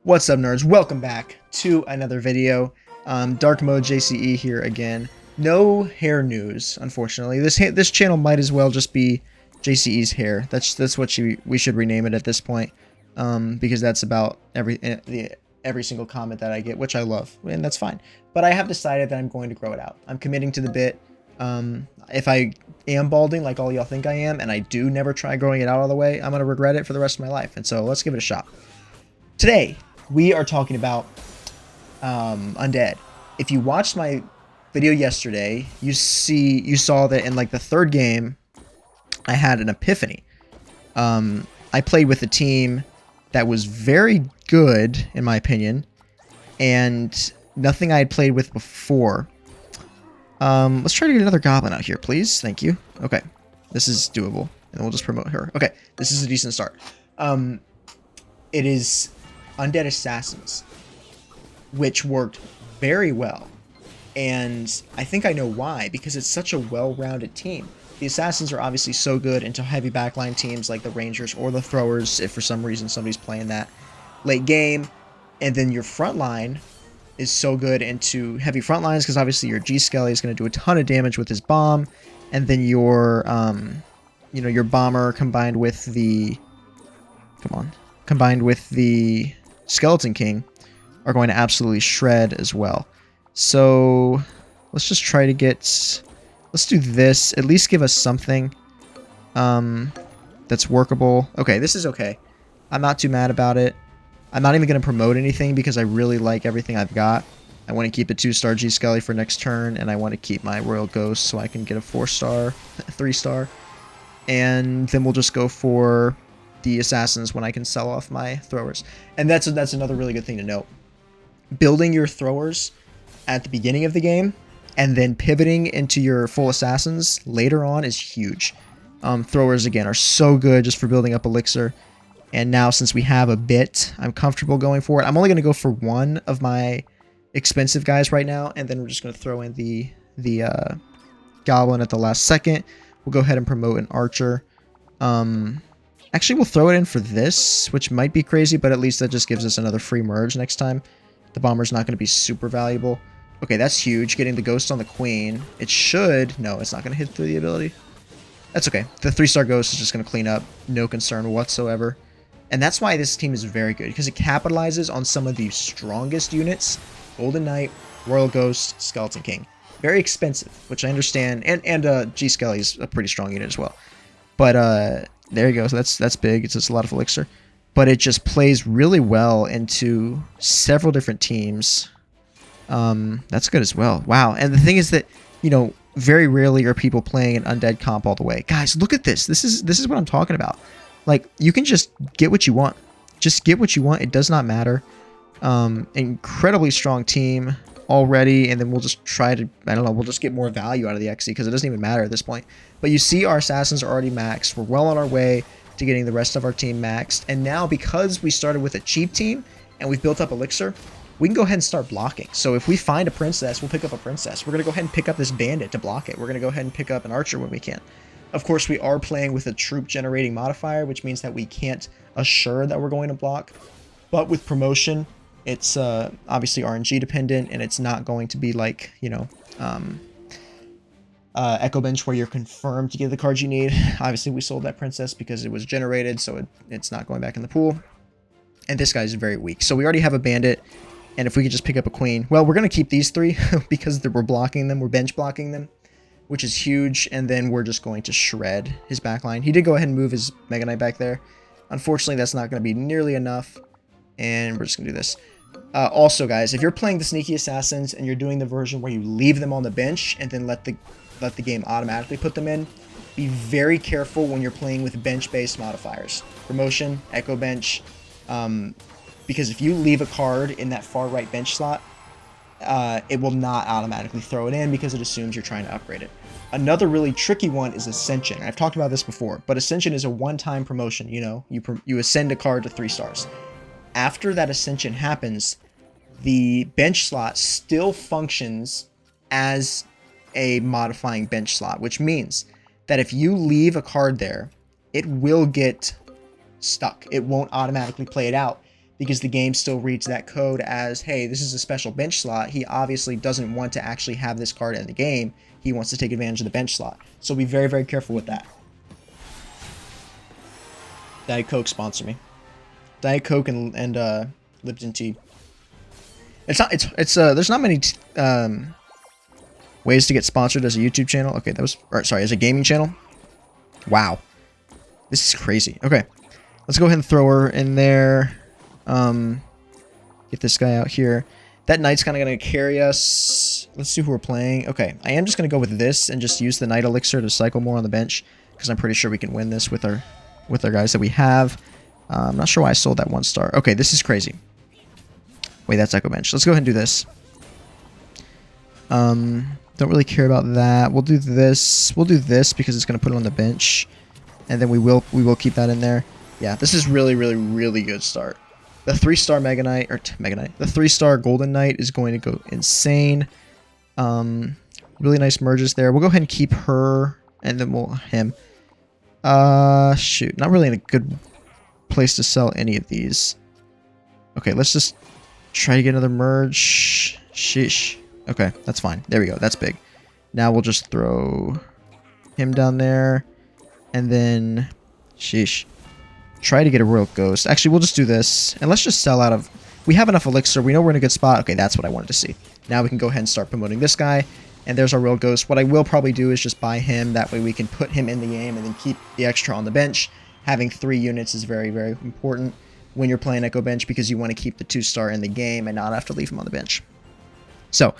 What's up, nerds? Welcome back to another video. Dark Mode JCE here again. No hair news, unfortunately. This channel might as well just be JCE's hair. That's what we should rename it at this point, because that's about every single comment that I get, which I love, and that's fine. But I have decided that I'm going to grow it out. I'm committing to the bit. If I am balding like all y'all think I am, and I do never try growing it out all the way, I'm gonna regret it for the rest of my life. And so let's give it a shot. Today, we are talking about Undead. If you watched my video yesterday, you saw that in like the third game, I had an epiphany. I played with a team that was very good, in my opinion, and nothing I had played with before. Let's try to get another goblin out here, please. Thank you. Okay, this is doable, and we'll just promote her. Okay, this is a decent start. It is Undead Assassins, which worked very well, and I think I know why, because it's such a well-rounded team. The Assassins are obviously so good into heavy backline teams like the Rangers or the Throwers, if for some reason somebody's playing that late game, and then your front line is so good into heavy front lines, because obviously your G-Skelly is going to do a ton of damage with his bomb, and then your, your bomber combined with the, combined with the Skeleton King are going to absolutely shred as well. So let's just try to get, let's do this, at least give us something that's workable. Okay, this is okay. I'm not too mad about it. I'm not even going to promote anything because I really like everything I've got. I want to keep a 2-star G-Skelly for next turn, and I want to keep my Royal Ghost so I can get a 4-star, 3-star. And then we'll just go for the Assassins when I can sell off my Throwers. And that's another really good thing to note. Building your Throwers at the beginning of the game and then pivoting into your full Assassins later on is huge. Throwers, again, are so good just for building up Elixir. And now, since we have a bit, I'm comfortable going for it. I'm only going to go for one of my expensive guys right now, and then we're just going to throw in the Goblin at the last second. We'll go ahead and promote an Archer. Actually, we'll throw it in for this, which might be crazy, but at least that just gives us another free merge next time. The Bomber's not going to be super valuable. Okay, that's huge. Getting the Ghost on the Queen. It should... No, it's not going to hit through the ability. That's okay. The 3-star Ghost is just going to clean up. No concern whatsoever. And that's why this team is very good, because it capitalizes on some of the strongest units. Golden Knight, Royal Ghost, Skeleton King. Very expensive, which I understand. And G-Skelly is a pretty strong unit as well. But there you go. So that's big. It's just a lot of Elixir. But it just plays really well into several different teams. That's good as well. Wow. And the thing is that, very rarely are people playing an Undead comp all the way. Guys, look at this. This is what I'm talking about. Like, you can just get what you want. Just get what you want. It does not matter. Incredibly strong team already, and then we'll just try to, I don't know, we'll just get more value out of the XC, because it doesn't even matter at this point. But you see our Assassins are already maxed. We're well on our way to getting the rest of our team maxed. And now, because we started with a cheap team, and we've built up Elixir, we can go ahead and start blocking. So if we find a Princess, we'll pick up a Princess. We're going to go ahead and pick up this Bandit to block it. We're going to go ahead and pick up an Archer when we can. Of course, we are playing with a troop generating modifier, which means that we can't assure that we're going to block. But with promotion, it's obviously RNG dependent, and it's not going to be like, Echo Bench where you're confirmed to get the cards you need. Obviously, we sold that Princess because it was generated, so it's not going back in the pool. And this guy's very weak. So we already have a Bandit, and if we could just pick up a Queen, well, we're going to keep these three because we're blocking them, we're bench blocking them, which is huge, and then we're just going to shred his backline. He did go ahead and move his Mega Knight back there. Unfortunately, that's not going to be nearly enough, and we're just going to do this. Also, guys, if you're playing the Sneaky Assassins and you're doing the version where you leave them on the bench and then let the game automatically put them in, be very careful when you're playing with bench-based modifiers. Promotion, Echo Bench, because if you leave a card in that far right bench slot, it will not automatically throw it in because it assumes you're trying to upgrade it. Another really tricky one is Ascension. I've talked about this before, but Ascension is a one-time promotion. You ascend a card to 3 stars. After that Ascension happens, the bench slot still functions as a modifying bench slot, which means that if you leave a card there, it will get stuck. It won't automatically play it out because the game still reads that code as, hey, this is a special bench slot. He obviously doesn't want to actually have this card in the game. He wants to take advantage of the bench slot. So be very, very careful with that. Diet Coke sponsor me. Diet Coke and Lipton tea. There's not many ways to get sponsored as a YouTube channel. Okay, as a gaming channel. Wow. This is crazy. Okay. Let's go ahead and throw her in there. Get this guy out here. That knight's kind of going to carry us. Let's see who we're playing. Okay, I am just going to go with this and just use the knight elixir to cycle more on the bench, because I'm pretty sure we can win this with our guys that we have. I'm not sure why I sold that 1 star. Okay, this is crazy. Wait, that's Echo Bench. Let's go ahead and do this. Don't really care about that. We'll do this. We'll do this because it's going to put it on the bench. And then we will keep that in there. Yeah, this is really, really, really good start. The 3-star Mega Knight, the 3-star Golden Knight is going to go insane. Really nice merges there. We'll go ahead and keep her, and then him. Shoot, not really in a good place to sell any of these. Okay, let's just try to get another merge. Sheesh. Okay, that's fine. There we go. That's big. Now we'll just throw him down there, and then sheesh. Try to get a Royal Ghost. Actually, we'll just do this. And let's just sell out of... We have enough elixir. We know we're in a good spot. Okay, that's what I wanted to see. Now we can go ahead and start promoting this guy. And there's our Royal Ghost. What I will probably do is just buy him. That way we can put him in the game and then keep the extra on the bench. Having 3 units is very, very important when you're playing Echo Bench, because you want to keep the 2-star in the game and not have to leave him on the bench. So,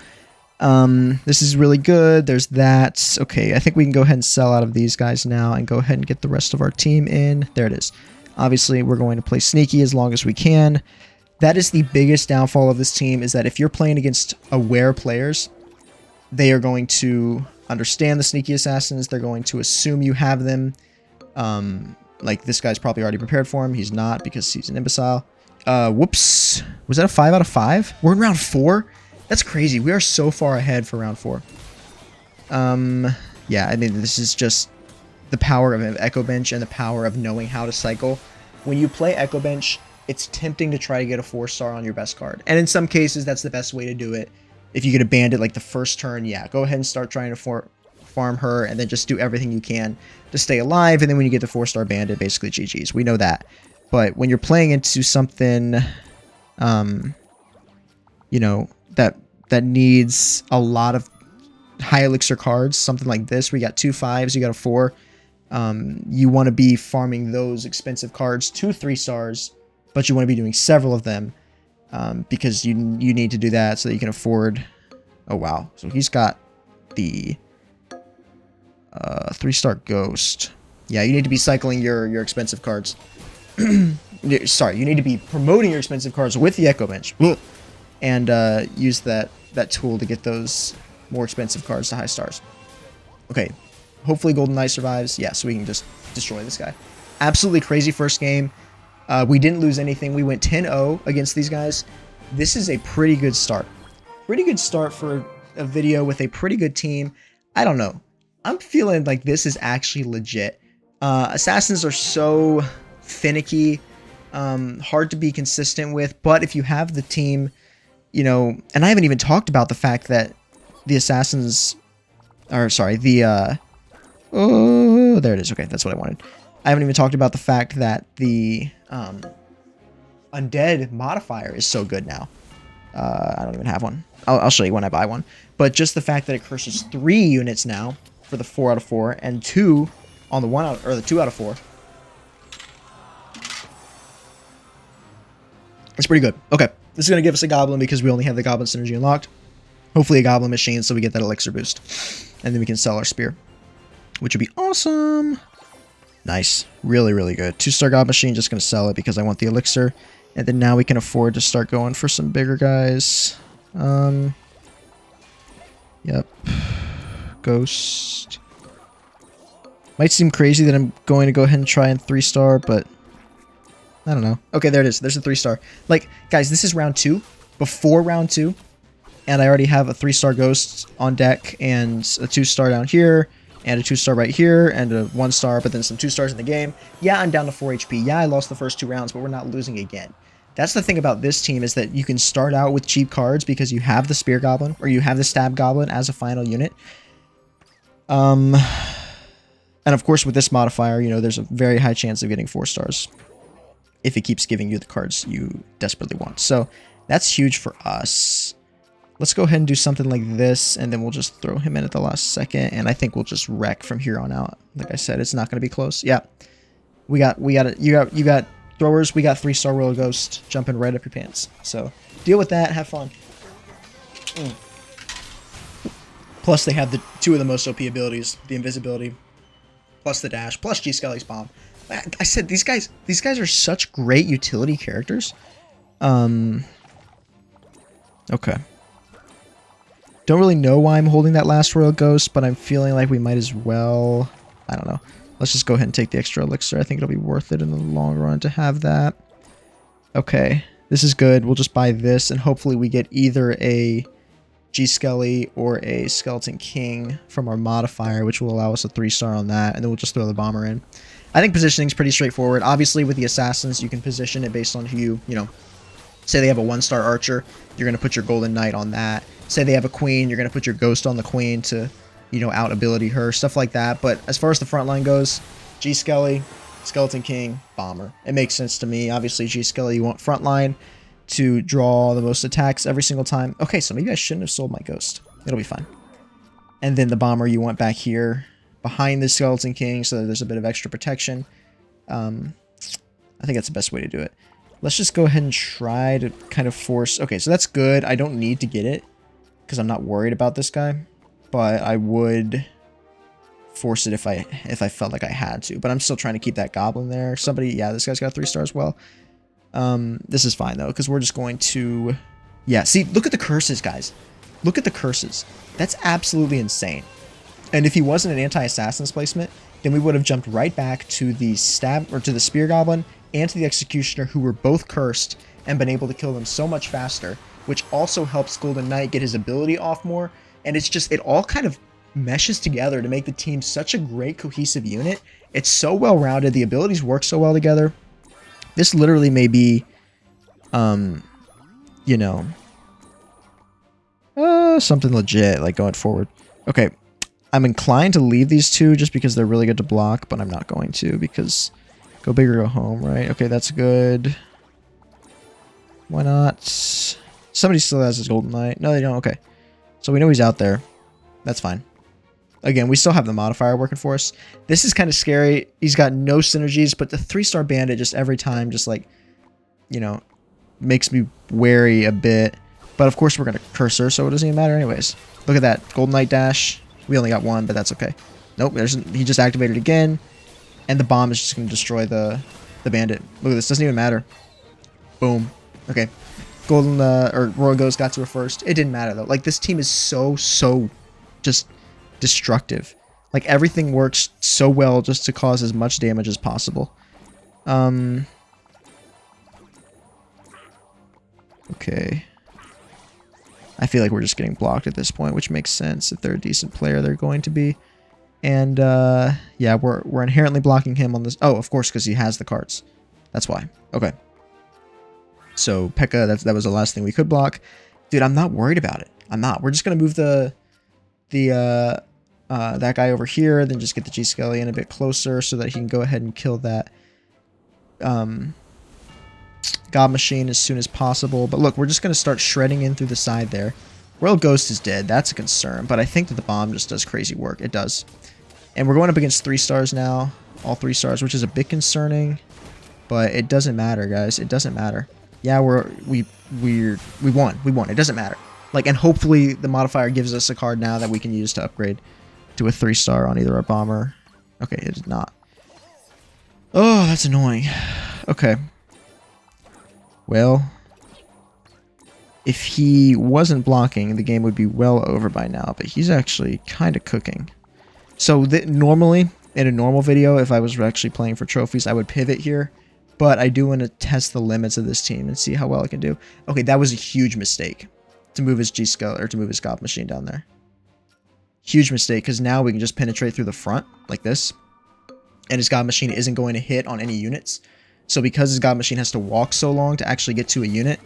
this is really good. There's that. Okay, I think we can go ahead and sell out of these guys now and go ahead and get the rest of our team in. There it is. Obviously, we're going to play sneaky as long as we can. That is the biggest downfall of this team, is that if you're playing against aware players, they are going to understand the sneaky assassins. They're going to assume you have them. Like, this guy's probably already prepared for him. He's not, because he's an imbecile. Whoops. Was that a 5 out of 5? We're in round 4? That's crazy. We are so far ahead for round 4. Yeah, I mean, this is just the power of Echo Bench and the power of knowing how to cycle. When you play Echo Bench, it's tempting to try to get a 4-star on your best card. And in some cases, that's the best way to do it. If you get a bandit like the first turn, yeah, go ahead and start trying to farm her, and then just do everything you can to stay alive. And then when you get the 4-star bandit, basically GG's. We know that. But when you're playing into something, you know, that needs a lot of high elixir cards, something like this, we got 2 5s, you got a 4. You want to be farming those expensive cards to 3 stars, but you want to be doing several of them, because you need to do that so that you can afford... Oh, wow. So he's got the 3-star Ghost. Yeah, you need to be cycling your expensive cards. Sorry, you need to be promoting your expensive cards with the Echo Bench. And use that tool to get those more expensive cards to high stars. Okay. Hopefully Golden Knight survives. Yeah, so we can just destroy this guy. Absolutely crazy first game. We didn't lose anything. We went 10-0 against these guys. This is a pretty good start. Pretty good start for a video with a pretty good team. I don't know. I'm feeling like this is actually legit. Assassins are so finicky, hard to be consistent with. But if you have the team, you know, and I haven't even talked about the fact that the assassins... Or, sorry, the... Oh, there it is. Okay, that's what I wanted. I haven't even talked about the fact that the Undead modifier is so good now. I don't even have one. I'll show you when I buy one. But just the fact that it curses 3 units now for the 4 out of 4 and 2 on the 1 out, or the 2 out of 4. It's pretty good. Okay, this is going to give us a goblin because we only have the goblin synergy unlocked. Hopefully a goblin machine so we get that elixir boost. And then we can sell our spear, which would be awesome. Nice. Really, really good. 2-star god machine, just going to sell it because I want the elixir. And then now we can afford to start going for some bigger guys. Yep. Ghost. Might seem crazy that I'm going to go ahead and try and 3-star, but I don't know. Okay, there it is. There's a 3-star. Like, guys, this is round 2. Before round 2. And I already have a 3-star ghost on deck and a 2-star down here. And a 2-star right here, and a 1-star, but then some 2 stars in the game. Yeah, I'm down to 4 HP. Yeah, I lost the first 2 rounds, but we're not losing again. That's the thing about this team, is that you can start out with cheap cards because you have the Spear Goblin or you have the Stab Goblin as a final unit. And of course with this modifier, you know, there's a very high chance of getting 4 stars if it keeps giving you the cards you desperately want. So that's huge for us. Let's go ahead and do something like this, and then we'll just throw him in at the last second, and I think we'll just wreck from here on out. Like I said, it's not going to be close. Yeah. You got throwers, we got 3-star Royal Ghost jumping right up your pants. So deal with that, have fun. Plus they have the 2 of the most OP abilities, the invisibility, plus the dash, plus G Skelly's bomb. I said these guys are such great utility characters. Okay. Don't really know why I'm holding that last Royal Ghost, but I'm feeling like we might as well. I don't know. Let's just go ahead and take the extra elixir. I think it'll be worth it in the long run to have that. Okay. This is good. We'll just buy this, and hopefully we get either a G Skelly or a Skeleton King from our modifier, which will allow us a 3-star on that, and then we'll just throw the bomber in. I think positioning is pretty straightforward. Obviously, with the assassins, you can position it based on who you know, say they have a 1-star archer, you're going to put your golden knight on that. Say they have a queen, you're going to put your ghost on the queen to, you know, out ability her, stuff like that. But as far as the front line goes, G Skelly, Skeleton King, bomber. It makes sense to me. Obviously, G Skelly, you want front line to draw the most attacks every single time. Okay, so maybe I shouldn't have sold my ghost. It'll be fine. And then the bomber you want back here behind the Skeleton King so that there's a bit of extra protection. I think that's the best way to do it. Let's just go ahead and try to kind of force... Okay, so that's good. I don't need to get it because I'm not worried about this guy. But I would force it if I felt like I had to. But I'm still trying to keep that goblin there. Somebody... Yeah, this guy's got 3 stars well. This is fine, though, because we're just going to... Yeah, see, look at the curses, guys. Look at the curses. That's absolutely insane. And if he wasn't an anti-assassin's placement, then we would have jumped right back to the stab, or to the Spear Goblin and to the Executioner, who were both cursed, and been able to kill them so much faster, which also helps Golden Knight get his ability off more. And it's just, it all kind of meshes together to make the team such a great cohesive unit. It's so well-rounded. The abilities work so well together. This literally may be, you know, something legit, like, going forward. Okay, I'm inclined to leave these 2 just because they're really good to block, but I'm not going to because go big or go home, right? Okay, that's good. Why not? Somebody still has his Golden Knight. No, they don't. Okay. So we know he's out there. That's fine. Again, we still have the modifier working for us. This is kind of scary. He's got no synergies, but the 3-star bandit just every time just like, you know, makes me wary a bit. But of course we're going to curse her, so it doesn't even matter anyways. Look at that. Golden Knight dash. We only got 1, but that's okay. Nope, he just activated again. And the bomb is just going to destroy the bandit. Look at this. Doesn't even matter. Boom. Okay. Golden, or Royal Ghost got to her first. It didn't matter, though. Like, this team is so just destructive. Like, everything works so well just to cause as much damage as possible. Okay. I feel like we're just getting blocked at this point, which makes sense. If they're a decent player, they're going to be. And, yeah, we're inherently blocking him on this. Oh, of course, because he has the cards. That's why. Okay. So, P.E.K.K.A, that was the last thing we could block. Dude, I'm not worried about it. I'm not. We're just going to move that guy over here, then just get the G Skelly in a bit closer so that he can go ahead and kill that God Machine as soon as possible. But look, we're just going to start shredding in through the side there. Royal Ghost is dead. That's a concern. But I think that the bomb just does crazy work. It does. And we're going up against 3 stars now. All 3 stars, which is a bit concerning. But it doesn't matter, guys. It doesn't matter. Yeah, we won. We won. It doesn't matter. Like, and hopefully the modifier gives us a card now that we can use to upgrade to a 3-star on either our bomber. Okay, it did not. Oh, that's annoying. Okay. Well, if he wasn't blocking, the game would be well over by now, but he's actually kind of cooking. So normally, in a normal video, if I was actually playing for trophies, I would pivot here, but I do want to test the limits of this team and see how well I can do. Okay, that was a huge mistake to move his G-Skull, or to move his God Machine down there. Huge mistake, because now we can just penetrate through the front, like this, and his God Machine isn't going to hit on any units. So because his God Machine has to walk so long to actually get to a unit,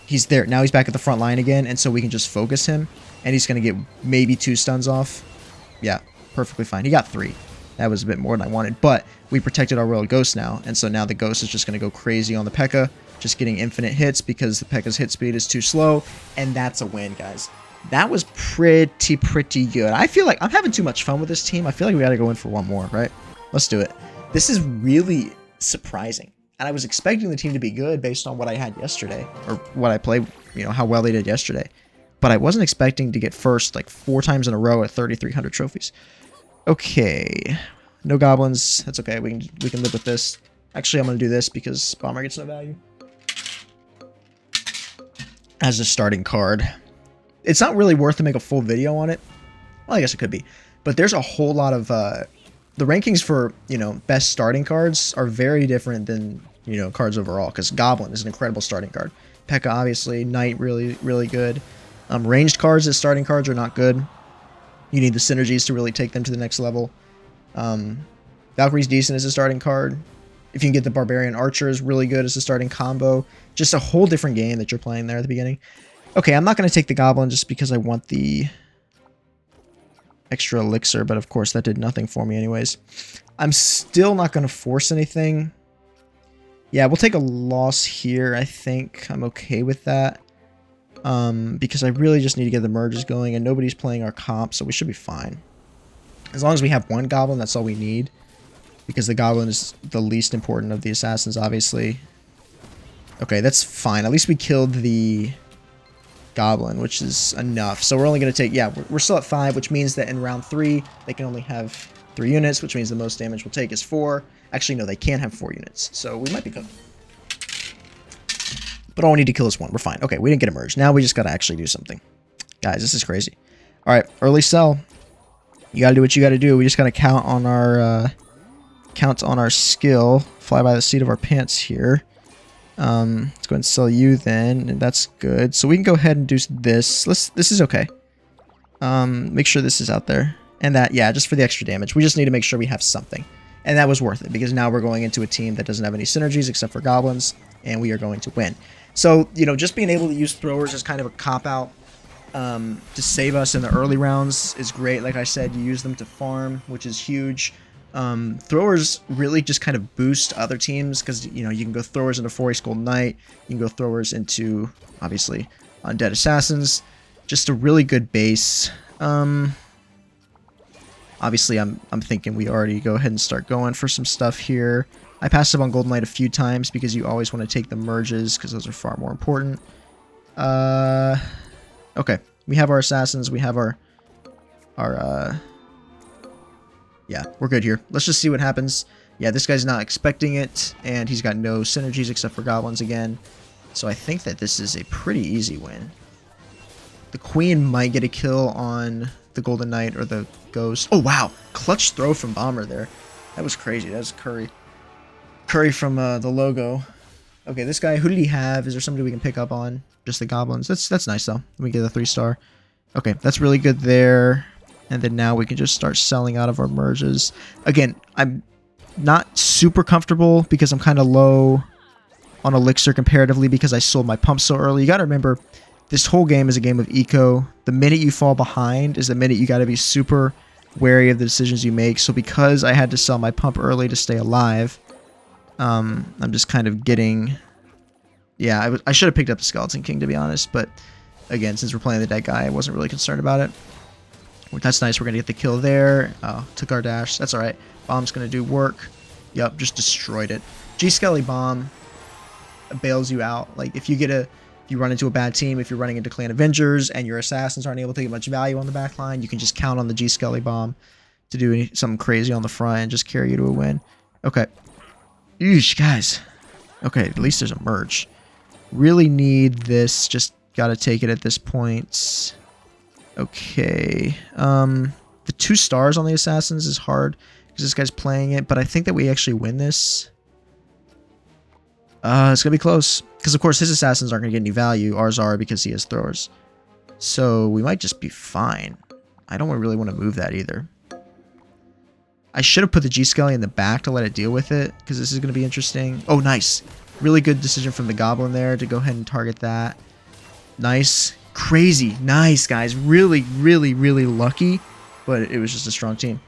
he's there. Now he's back at the front line again, and so we can just focus him, and he's going to get maybe 2 stuns off. Yeah, perfectly fine. He got 3. That was a bit more than I wanted, but we protected our Royal Ghost now, and so now the Ghost is just going to go crazy on the P.E.K.K.A, just getting infinite hits because the P.E.K.K.A's hit speed is too slow, and that's a win, guys. That was pretty good. I feel like I'm having too much fun with this team. I feel like we got to go in for one more, right? Let's do it. This is really surprising. And I was expecting the team to be good based on what I had yesterday, or what I played, you know, how well they did yesterday. But I wasn't expecting to get first like 4 times in a row at 3,300 trophies. Okay, no goblins. That's okay. We can live with this. Actually, I'm gonna do this because Bomber gets no value as a starting card. It's not really worth to make a full video on it. Well, I guess it could be, but there's a whole lot of the rankings for, you know, best starting cards are very different than, you know, cards overall, because Goblin is an incredible starting card. P.E.K.K.A, obviously. Knight, really good. Ranged cards as starting cards are not good. You need the synergies to really take them to the next level. Valkyrie's decent as a starting card. If you can get the Barbarian Archer is really good as a starting combo. Just a whole different game that you're playing there at the beginning. Okay, I'm not going to take the Goblin just because I want the extra elixir, but of course that did nothing for me anyways. I'm still not going to force anything. Yeah, we'll take a loss here. I think I'm okay with that. Because I really just need to get the merges going, and nobody's playing our comp, so we should be fine. As long as we have 1 Goblin, that's all we need. Because the Goblin is the least important of the Assassins, obviously. Okay, that's fine. At least we killed the Goblin, which is enough. So we're only going to take... Yeah, we're still at 5, which means that in round 3, they can only have 3 units, which means the most damage we'll take is 4. Actually, no, they can't have 4 units. So we might be good. But all we need to kill is 1. We're fine. Okay, we didn't get a merge. Now we just got to actually do something. Guys, this is crazy. All right, early sell. You got to do what you got to do. We just got to count on our skill. Fly by the seat of our pants here. Let's go ahead and sell you then. And that's good. So we can go ahead and do this. This is okay. Make sure this is out there. And that, yeah, just for the extra damage. We just need to make sure we have something. And that was worth it, because now we're going into a team that doesn't have any synergies except for goblins, and we are going to win. So, you know, just being able to use throwers as kind of a cop-out to save us in the early rounds is great. Like I said, you use them to farm, which is huge. Throwers really just kind of boost other teams, because, you know, you can go throwers into Forest Gold Knight, you can go throwers into, obviously, Undead Assassins. Just a really good base. Obviously, I'm thinking we already go ahead and start going for some stuff here. I passed up on Golden Light a few times because you always want to take the merges, because those are far more important. Okay, we have our assassins. We have our yeah, we're good here. Let's just see what happens. Yeah, this guy's not expecting it, and he's got no synergies except for goblins again. So I think that this is a pretty easy win. The Queen might get a kill on the Golden Knight or the Ghost. Oh, wow. Clutch throw from Bomber there. That was crazy. That was Curry. Curry from the logo. Okay, this guy, who did he have? Is there somebody we can pick up on? Just the goblins. That's nice, though. We get a 3-star. Okay, that's really good there. And then now we can just start selling out of our merges. Again, I'm not super comfortable because I'm kind of low on elixir comparatively because I sold my pump so early. You got to remember, this whole game is a game of eco. The minute you fall behind is the minute you got to be super wary of the decisions you make. So because I had to sell my pump early to stay alive, I'm just kind of getting... Yeah, I should have picked up the Skeleton King, to be honest. But again, since we're playing the dead guy, I wasn't really concerned about it. That's nice. We're going to get the kill there. Oh, took our dash. That's all right. Bomb's going to do work. Yup, just destroyed it. G-Skelly Bomb bails you out. Like, if you run into a bad team, if you're running into Clan Avengers and your assassins aren't able to get much value on the back line, you can just count on the G-Skelly Bomb to do something crazy on the front and just carry you to a win. Okay. Eesh, guys. Okay, at least there's a merge. Really need this. Just gotta take it at this point. Okay. The 2 stars on the assassins is hard because this guy's playing it, but I think that we actually win this. It's gonna be close because of course his assassins aren't gonna get any value. Ours are because he has throwers. So we might just be fine. I don't really want to move that either. I should have put the G-Skelly in the back to let it deal with it, because this is going to be interesting. Oh, nice. Really good decision from the Goblin there to go ahead and target that. Nice. Crazy. Nice, guys. Really, really, really lucky, but it was just a strong team.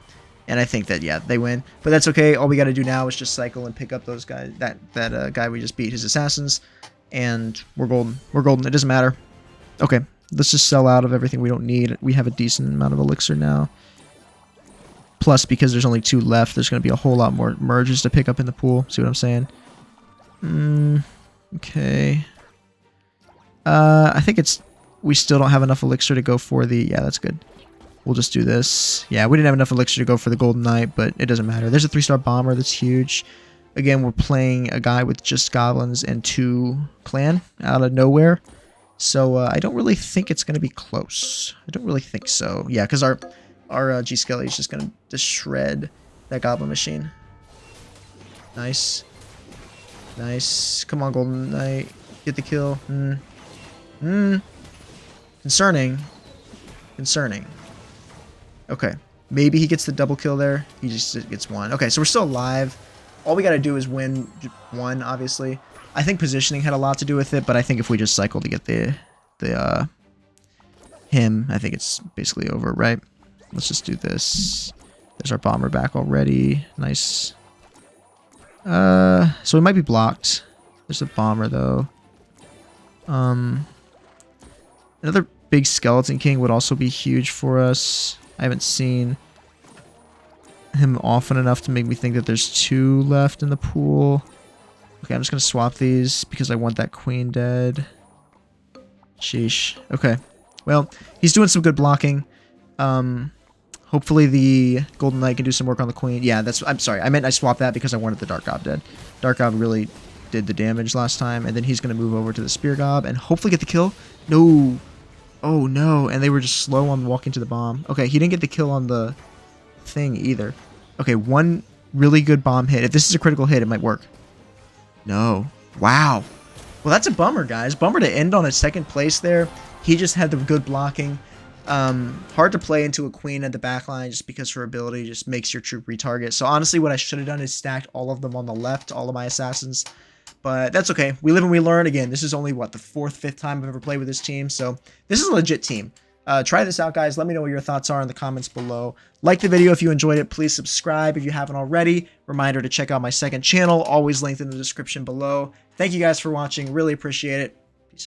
And I think that, yeah, they win. But that's okay. All we got to do now is just cycle and pick up those guys, that guy we just beat, his assassins, and we're golden. We're golden. It doesn't matter. Okay, let's just sell out of everything we don't need. We have a decent amount of elixir now. Plus, because there's only 2 left, there's going to be a whole lot more merges to pick up in the pool. See what I'm saying? Okay. I think we still don't have enough elixir to go for the... Yeah, that's good. We'll just do this. Yeah, we didn't have enough elixir to go for the Golden Knight, but it doesn't matter. There's a 3-star bomber that's huge. Again, we're playing a guy with just goblins and 2 clan out of nowhere. So I don't really think it's going to be close. I don't really think so. Yeah, because our G-Skelly is just going to shred that goblin machine. Nice. Nice. Come on, Golden Knight. Get the kill. Concerning. Concerning. Okay. Maybe he gets the double kill there. He just gets 1. Okay, so we're still alive. All we got to do is win 1, obviously. I think positioning had a lot to do with it, but I think if we just cycle to get him, I think it's basically over, right? Let's just do this. There's our bomber back already. Nice. So we might be blocked. There's a bomber, though. Another big Skeleton King would also be huge for us. I haven't seen him often enough to make me think that there's 2 left in the pool. Okay, I'm just going to swap these because I want that queen dead. Sheesh. Okay. Well, he's doing some good blocking. Hopefully the Golden Knight can do some work on the queen. Yeah, I'm sorry. I meant I swapped that because I wanted the Dark Gob dead. Dark Gob really did the damage last time, and then he's going to move over to the Spear Gob and hopefully get the kill. No. Oh, no. And they were just slow on walking to the bomb. Okay, he didn't get the kill on the thing either. Okay, 1 really good bomb hit. If this is a critical hit, it might work. No. Wow. Well, that's a bummer, guys. Bummer to end on a 2nd place there. He just had the good blocking. Hard to play into a queen at the back line just because her ability just makes your troop retarget. So honestly, what I should have done is stacked all of them on the left, all of my assassins. But that's okay. We live and we learn. Again, this is only, what, the 4th, 5th time I've ever played with this team. So this is a legit team. Try this out, guys. Let me know what your thoughts are in the comments below. Like the video if you enjoyed it. Please subscribe if you haven't already. Reminder to check out my 2nd channel. Always linked in the description below. Thank you guys for watching. Really appreciate it.